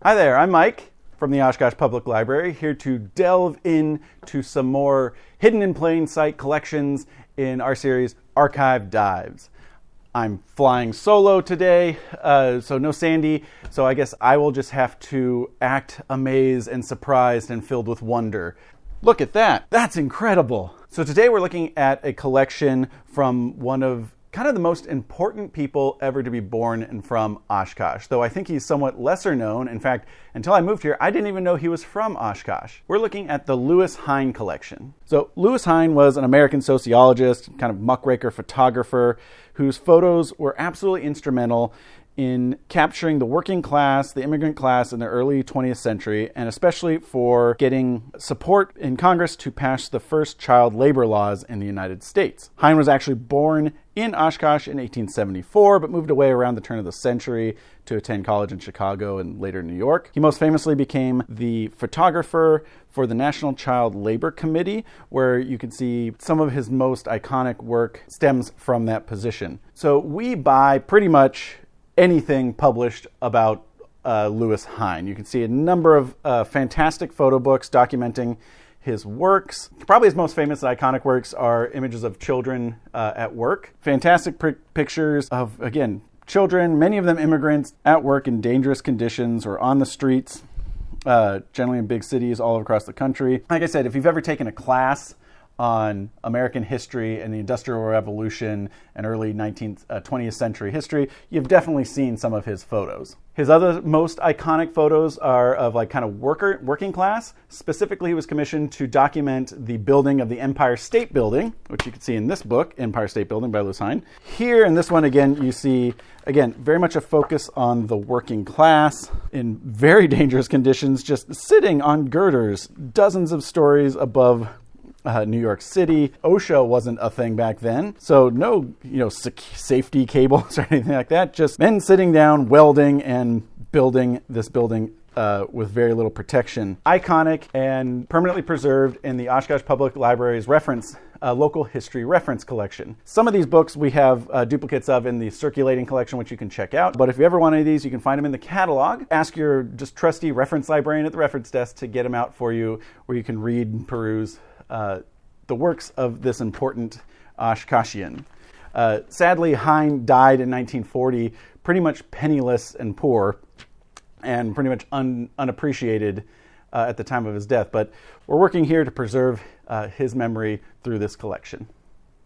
Hi there, I'm Mike from the Oshkosh Public Library, here to delve into some more hidden in plain sight collections in our series Archive Dives. I'm flying solo today, so no Sandy, so I guess I will just have to act amazed and surprised and filled with wonder. Look at that, that's incredible. So today we're looking at a collection from one of kind of the most important people ever to be born and from Oshkosh, though I think he's somewhat lesser known. In fact, until I moved here, I didn't even know he was from Oshkosh. We're looking at the Lewis Hine Collection. So Lewis Hine was an American sociologist, kind of muckraker photographer, whose photos were absolutely instrumental in capturing the working class, the immigrant class in the early 20th century, and especially for getting support in Congress to pass the first child labor laws in the United States. Hine was actually born in Oshkosh in 1874, but moved away around the turn of the century to attend college in Chicago and later New York. He most famously became the photographer for the National Child Labor Committee, where you can see some of his most iconic work stems from that position. So we buy pretty much anything published about Lewis Hine. You can see a number of fantastic photo books documenting his works. Probably his most famous and iconic works are images of children at work. Fantastic pictures of, again, children, many of them immigrants, at work in dangerous conditions or on the streets, generally in big cities all across the country. Like I said, if you've ever taken a class on American history and the Industrial Revolution and early 20th century history, you've definitely seen some of his photos. His other most iconic photos are of like kind of working class. Specifically, he was commissioned to document the building of the Empire State Building, which you can see in this book, Empire State Building by Lewis Hine. Here in this one, again, you see, again, very much a focus on the working class in very dangerous conditions, just sitting on girders, dozens of stories above New York City. OSHA wasn't a thing back then, so no, safety cables or anything like that. Just men sitting down, welding and building this building with very little protection. Iconic and permanently preserved in the Oshkosh Public Library's local history reference collection. Some of these books we have duplicates of in the circulating collection, which you can check out. But if you ever want any of these, you can find them in the catalog. Ask your just trusty reference librarian at the reference desk to get them out for you, where you can read and peruse the works of this important Oshkoshian. Sadly, Hine died in 1940, pretty much penniless and poor, and pretty much unappreciated at the time of his death. But we're working here to preserve his memory through this collection.